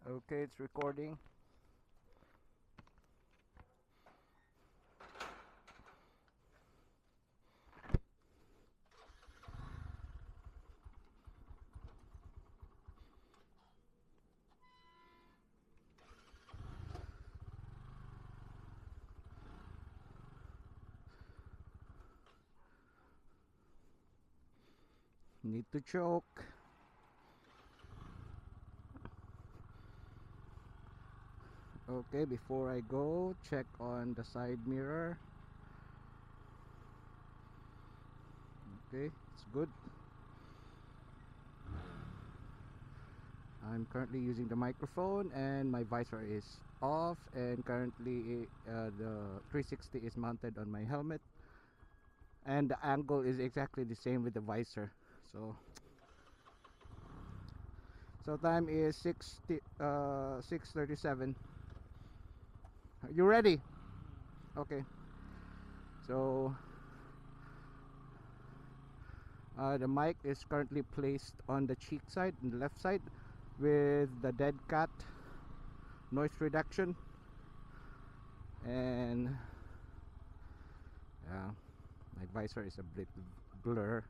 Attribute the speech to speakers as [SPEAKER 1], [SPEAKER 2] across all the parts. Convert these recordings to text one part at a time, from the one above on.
[SPEAKER 1] Okay, it's recording. Need to choke. Okay, before I go, check on the side mirror. Okay, it's good. I'm currently using the microphone and my visor is off, and currently the 360 is mounted on my helmet, and the angle is exactly the same with the visor. So time is 6:37. You ready? Okay. So the mic is currently placed on the cheek side, on the left side, with the dead cat noise reduction. And yeah, my visor is a bit blur.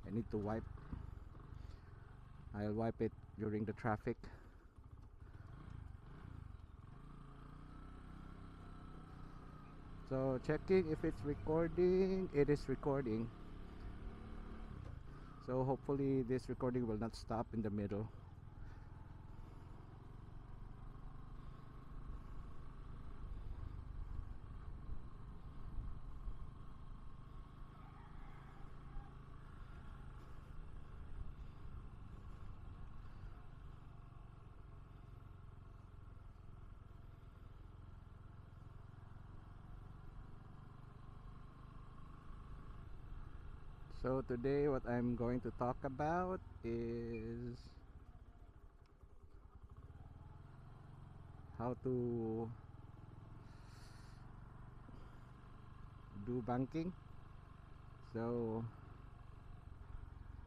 [SPEAKER 1] I need to wipe. I'll wipe it during the traffic. So checking if it's recording. It is recording. So hopefully this recording will not stop in the middle. So today what I'm going to talk about is how to do banking. So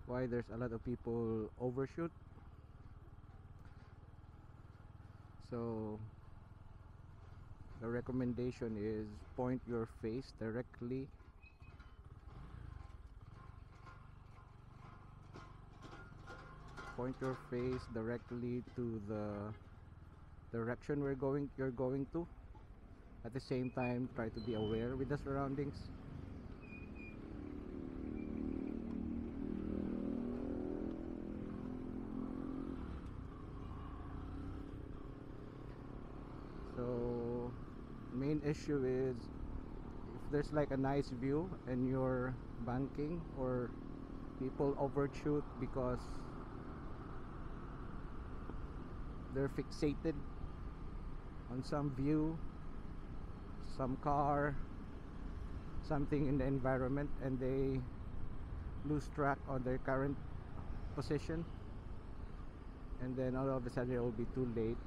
[SPEAKER 1] why there's a lot of people overshoot. So the recommendation is point your face directly to the direction you're going to. At the same time, try to be aware with the surroundings. So main issue is if there's like a nice view and you're banking, or people overshoot because they're fixated on some view, some car, something in the environment, and they lose track on their current position, and then all of a sudden it will be too late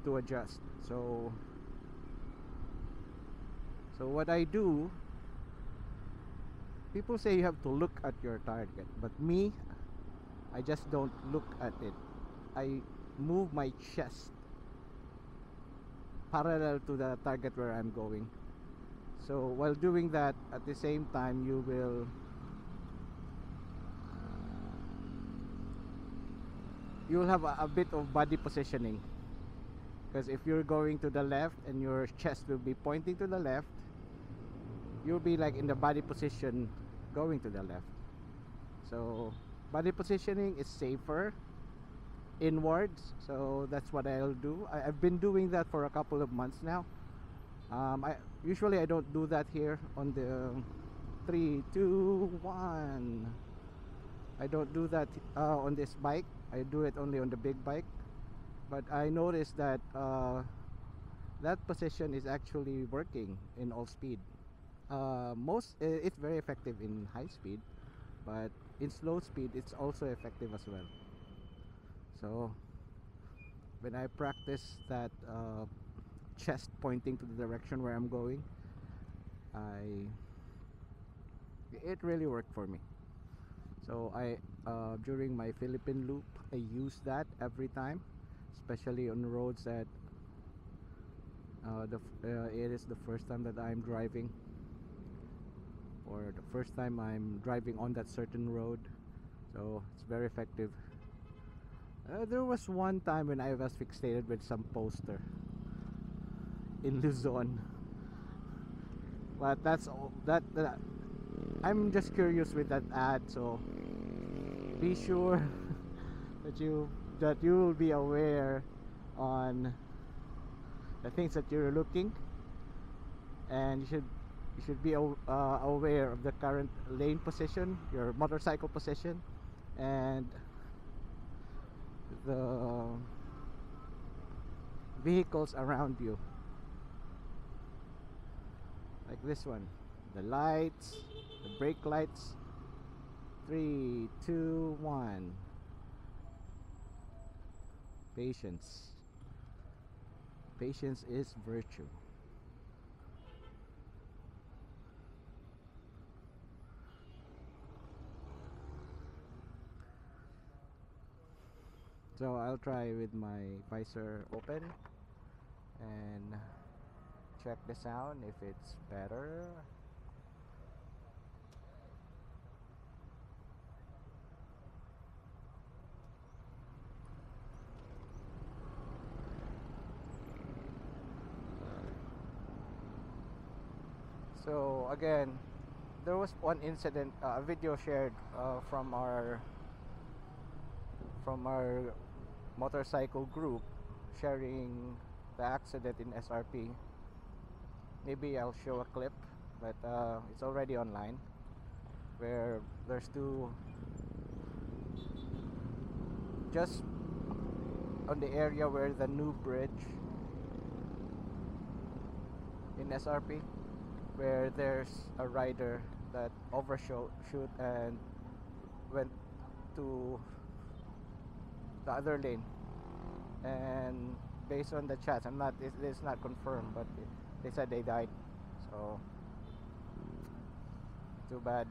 [SPEAKER 1] to adjust. So what I do, people say you have to look at your target, but me, I just don't look at it. I move my chest parallel to the target where I'm going. So while doing that, at the same time you'll have a bit of body positioning, because if you're going to the left and your chest will be pointing to the left, you'll be like in the body position going to the left. So body positioning is safer inwards, so that's what I'll do. I've been doing that for a couple of months now. I don't do that here on the 3 2 1. I don't do that on this bike. I do it only on the big bike. But I noticed that that position is actually working in all speed. It's very effective in high speed, but in slow speed it's also effective as well. So when I practice that chest pointing to the direction where I'm going, it really worked for me. So I during my Philippine loop, I use that every time. especially on roads that it is the first time that I'm driving, or the first time I'm driving on that certain road. So it's very effective. There was one time when I was fixated with some poster in Luzon, but that's all that I'm just curious with that ad. So be sure that you will be aware on the things that you're looking, and you should be aware of the current lane position, your motorcycle position, and the vehicles around you, like this one, the lights, the brake lights. 3, 2, 1. Patience. Patience is virtue. So I'll try with my visor open and check the sound if it's better. So again, there was one incident, a video shared from our motorcycle group, sharing the accident in SRP. Maybe I'll show a clip, but it's already online, where there's two, just on the area where the new bridge in SRP, where there's a rider that overshoot and went to the other lane, and based on the chats, it's not confirmed, but they said they died. So too bad.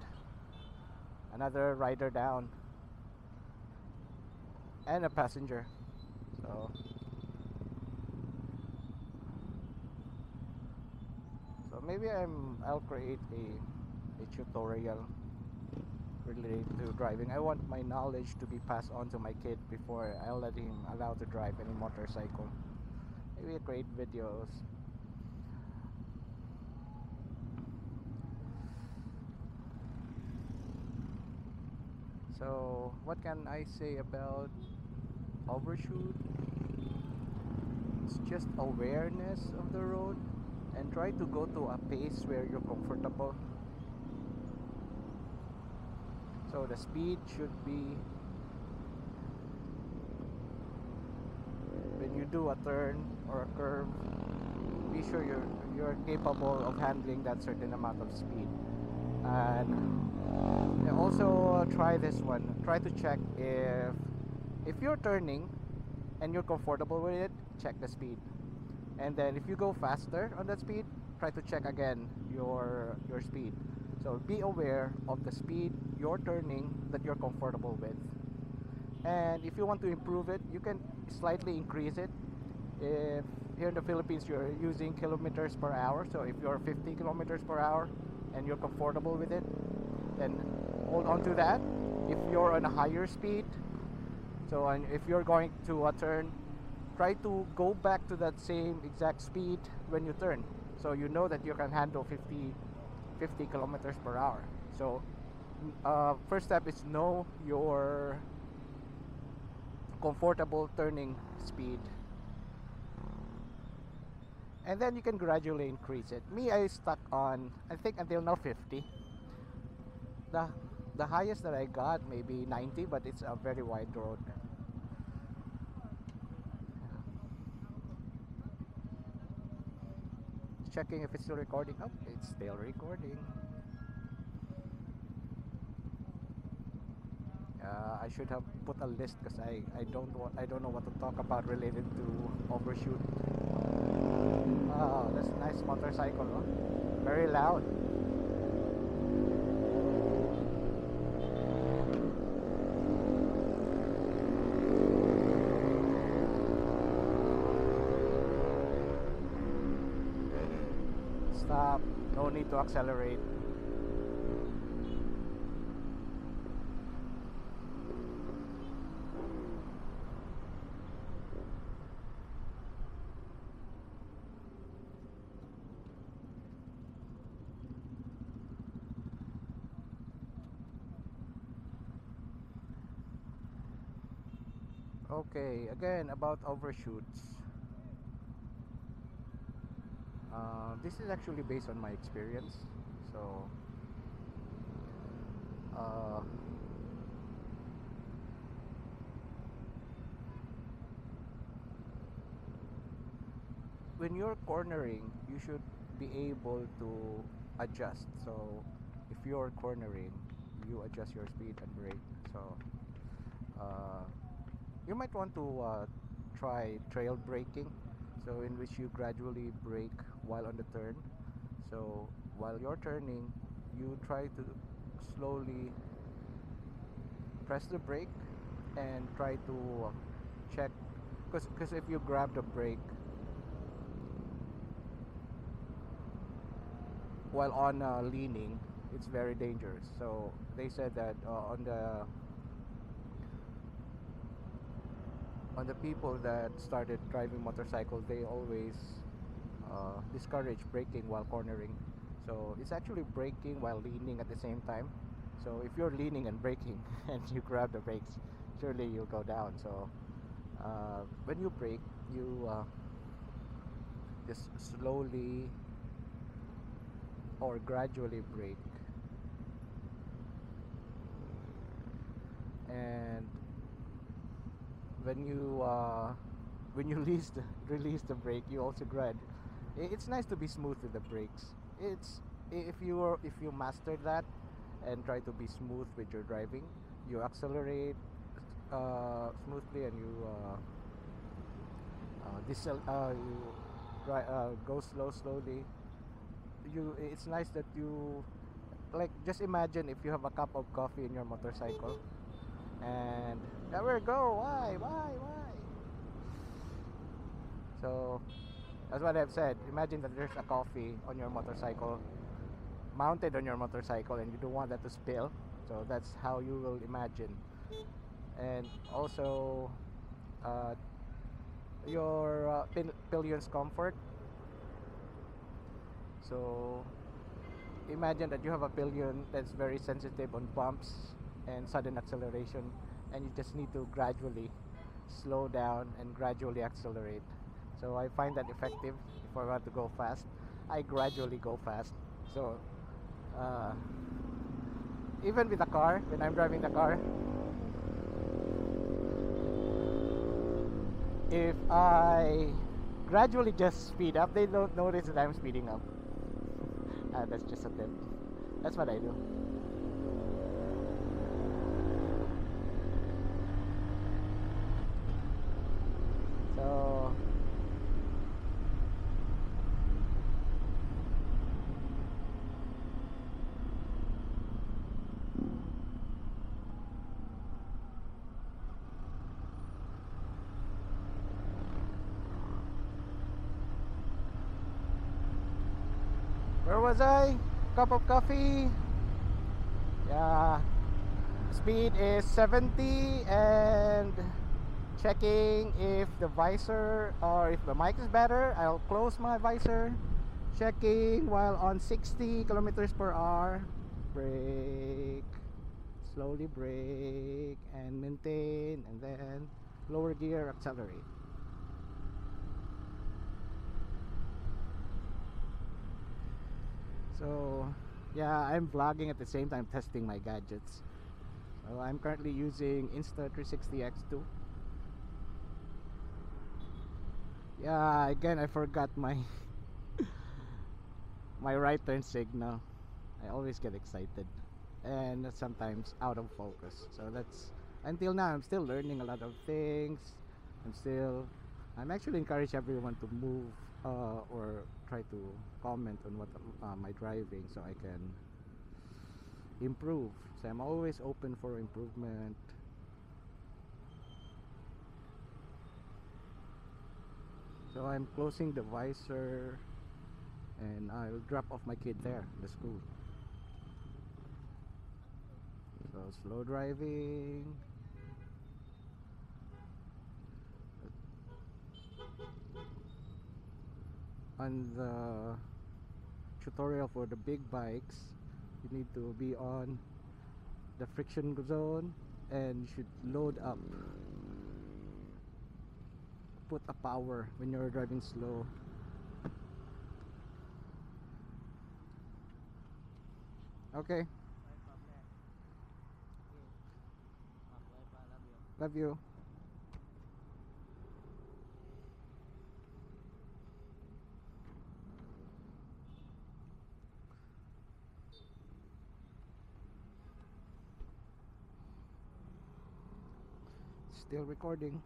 [SPEAKER 1] Another rider down and a passenger. So maybe I'll create a tutorial related to driving. I want my knowledge to be passed on to my kid before I'll let him allowed to drive any motorcycle. Maybe I create videos. So what can I say about overshoot? It's just awareness of the road, and try to go to a pace where you're comfortable. So the speed should be, when you do a turn or a curve, be sure you're capable of handling that certain amount of speed. And also try this one. Try to check if you're turning and you're comfortable with it, check the speed. And then if you go faster on that speed, try to check again your speed. So be aware of the speed you're turning that you're comfortable with. And if you want to improve it, you can slightly increase it. If here in the Philippines you're using kilometers per hour, so if you're 50 kilometers per hour and you're comfortable with it, then hold on to that. If you're on a higher speed, so if you're going to a turn, try to go back to that same exact speed when you turn, so you know that you can handle 50 kilometers per hour. So first step is know your comfortable turning speed, and then you can gradually increase it. Me, I stuck on, I think until now 50. The highest that I got maybe 90, but it's a very wide road. Checking if it's still recording. Oh, it's still recording. I should have put a list, because I don't know what to talk about related to overshoot. Oh, that's a nice motorcycle, huh? Very loud. stop, no need to accelerate. Okay, again about overshoots. This is actually based on my experience. So, uh, when you're cornering, you should be able to adjust. So, if you're cornering, you adjust your speed and brake. So, uh, you might want to try trail braking, so in which you gradually brake while on the turn. So while you're turning, you try to slowly press the brake and try to check, because if you grab the brake while on leaning, it's very dangerous. So they said that on the people that started driving motorcycles, they always discourage braking while cornering. So it's actually braking while leaning at the same time. So if you're leaning and braking and you grab the brakes, surely you'll go down. So when you brake, you just slowly or gradually brake, and when you release the brake, you also grab. It's nice to be smooth with the brakes. It's if you master that and try to be smooth with your driving, you accelerate smoothly, and you go slowly. It's nice that you, like, just imagine if you have a cup of coffee in your motorcycle, and there we go. Why? So that's what I've said. Imagine that there's a coffee on your motorcycle, mounted on your motorcycle, and you don't want that to spill. So that's how you will imagine. And also, uh, your pillion's comfort. So imagine that you have a pillion that's very sensitive on bumps and sudden acceleration, and you just need to gradually slow down and gradually accelerate. So I find that effective. If I want to go fast, I gradually go fast. So uh, even with the car, when I'm driving the car, if I gradually just speed up, they don't notice that I'm speeding up. That's just a tip. That's what I do. So where was I? Cup of coffee. Yeah. Speed is 70, and checking if the visor or if the mic is better, I'll close my visor. Checking while on 60 kilometers per hour. Brake. Slowly brake and maintain, and then lower gear, accelerate. So yeah, I'm vlogging at the same time testing my gadgets. So I'm currently using Insta360X2. Yeah, again I forgot my my right turn signal. I always get excited and sometimes out of focus. So that's, until now I'm still learning a lot of things. I'm actually encourage everyone to move or try to comment on what my driving, so I can improve. So I'm always open for improvement. So I'm closing the visor. and I'll drop off my kid there, the school. So slow driving. On the tutorial for the big bikes, you need to be on the friction zone and you should load up, put a power when you're driving slow. Okay, love you. Still recording.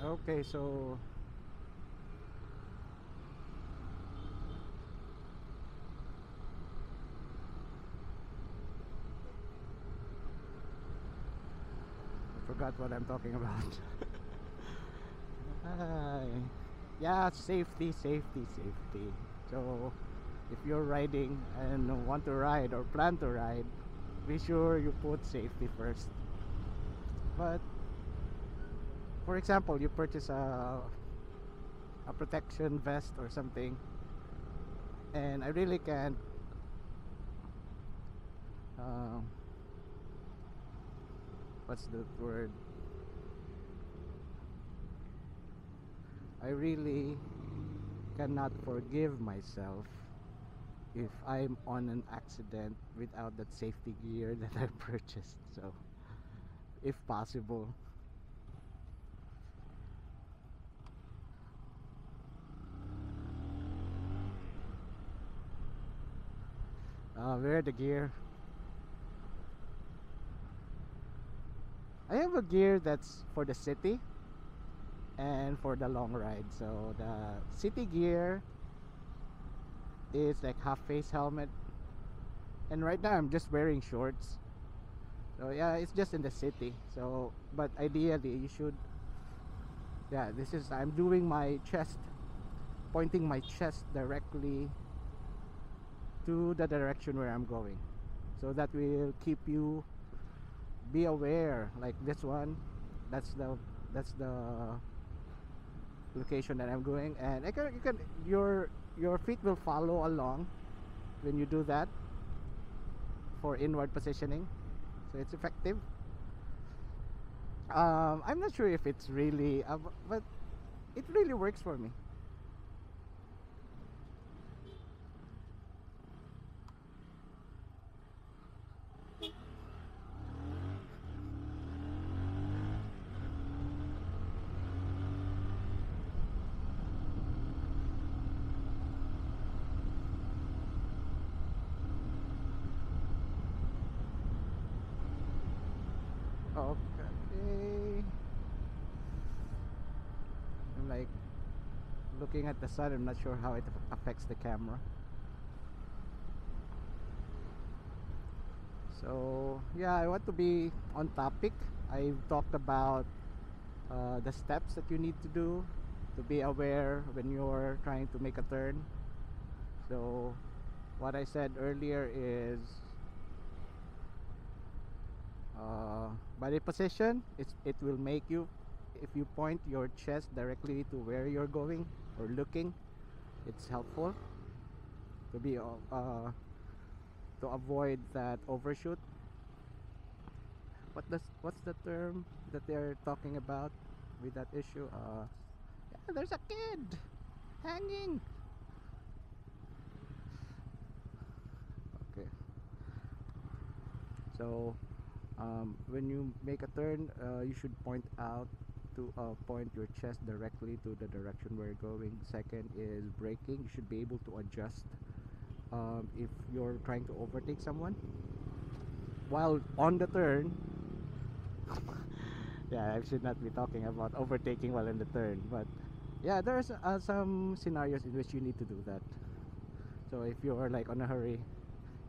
[SPEAKER 1] Okay, so I forgot what I'm talking about. Hi. Yeah, safety, safety, safety. So if you're riding and want to ride or plan to ride, be sure you put safety first. But for example, you purchase a protection vest or something, and I really can't what's the word, I really cannot forgive myself if I'm on an accident without that safety gear that I purchased. So if possible, wear the gear. I have a gear that's for the city and for the long ride. So the city gear is like half face helmet, and right now I'm just wearing shorts. So yeah, it's just in the city. So but ideally you should, yeah, this is, I'm doing my chest, pointing my chest directly to the direction where I'm going, so that will keep you be aware. Like this one, that's the location that I'm going, and you can your feet will follow along when you do that for inward positioning, so it's effective. I'm not sure if it's really but it really works for me. Okay, I'm like looking at the sun. I'm not sure how it affects the camera. So yeah, I want to be on topic. I've talked about the steps that you need to do to be aware when you're trying to make a turn. So what I said earlier is body position. It will make you, if you point your chest directly to where you're going or looking, it's helpful to be to avoid that overshoot. What's the term that they're talking about with that issue? Yeah, there's a kid hanging. Okay, so when you make a turn, you should point your chest directly to the direction where you're going. Second is braking. You should be able to adjust if you're trying to overtake someone while on the turn. Yeah, I should not be talking about overtaking while in the turn, but yeah, there's some scenarios in which you need to do that. So if you are like on a hurry,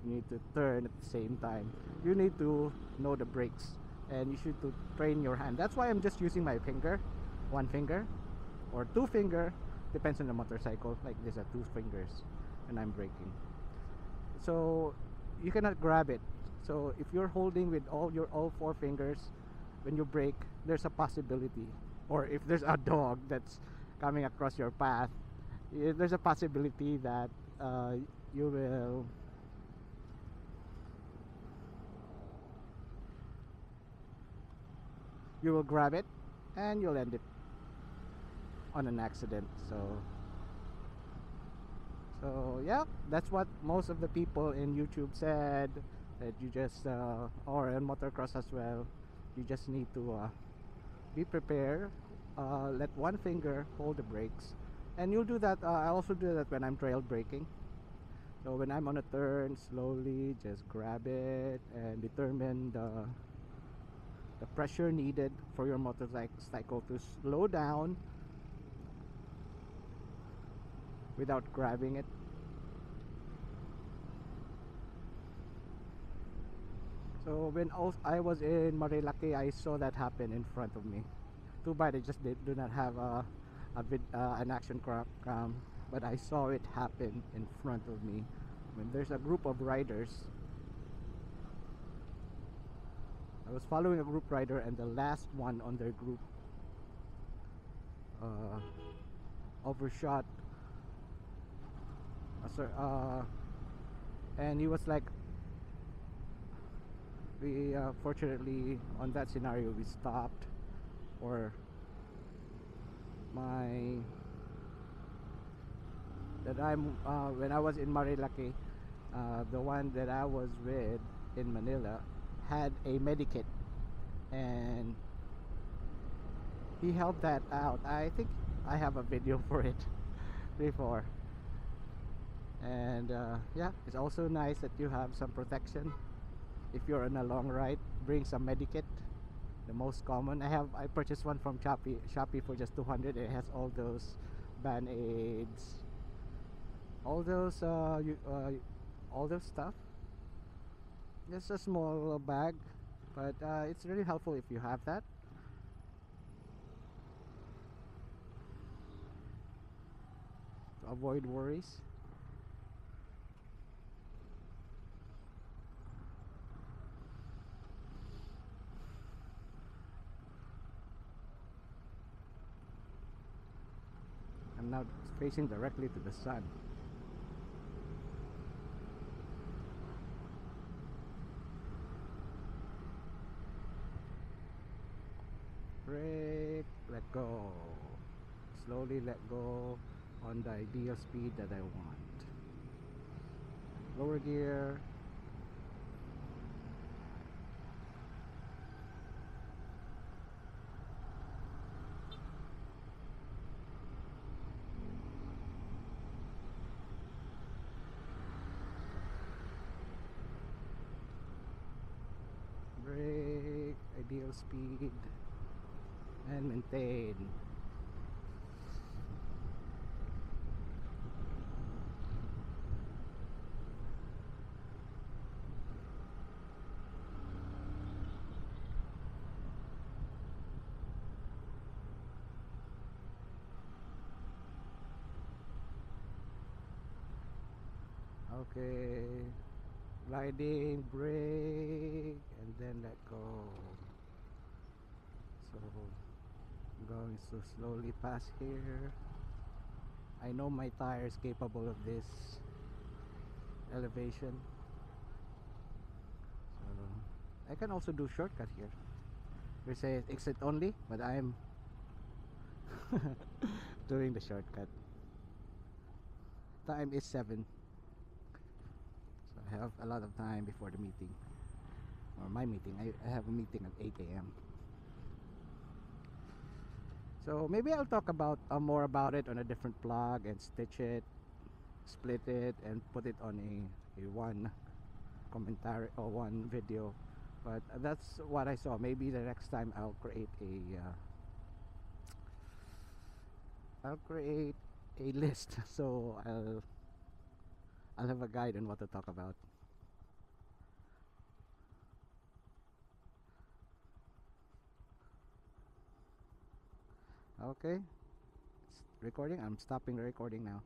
[SPEAKER 1] you need to turn at the same time. You need to know the brakes, and you should to train your hand. That's why I'm just using my finger, one finger or two finger, depends on the motorcycle. Like this are two fingers, and I'm braking. So you cannot grab it. So if you're holding with all four fingers, when you brake, there's a possibility, or if there's a dog that's coming across your path, there's a possibility that you will grab it and you'll end it on an accident. So yeah, that's what most of the people in YouTube said, that you just or in motocross as well, you just need to be prepared, let one finger hold the brakes, and you'll do that. I also do that when I'm trail braking. So when I'm on a turn, slowly just grab it and determine the pressure needed for your motorcycle to slow down without grabbing it. So when I was in Marilaki, I saw that happen in front of me. Too bad they just do not have an action cam, but I saw it happen in front of me. When there's a group of riders, I was following a group rider, and the last one on their group overshot, and he was like, we fortunately on that scenario we stopped, or my that I'm when I was in Marilaki, the one that I was with in Manila had a medikit, and he helped that out. I think I have a video for it before. And yeah, it's also nice that you have some protection if you're on a long ride. Bring some medikit. The most common, I purchased one from Shopee for just 200. It has all those band-aids, all those stuff. Just a small bag, but it's really helpful if you have that. To avoid worries. I'm now facing directly to the sun. Brake, let go. Slowly let go on the ideal speed that I want. Lower gear. Brake, ideal speed, and maintain. Okay, gliding, brake, and then let go. So I'm going to slowly pass here. I know my tire is capable of this elevation, so I can also do shortcut here. We say exit only, but I'm doing the shortcut. Time is 7, so I have a lot of time before the meeting, or my meeting. I have a meeting at 8 a.m. So maybe I'll talk about more about it on a different blog, and stitch it, split it, and put it on a one commentary or one video But that's what I saw. Maybe the next time I'll create a list so I'll have a guide on what to talk about. Okay, it's recording. I'm stopping the recording now.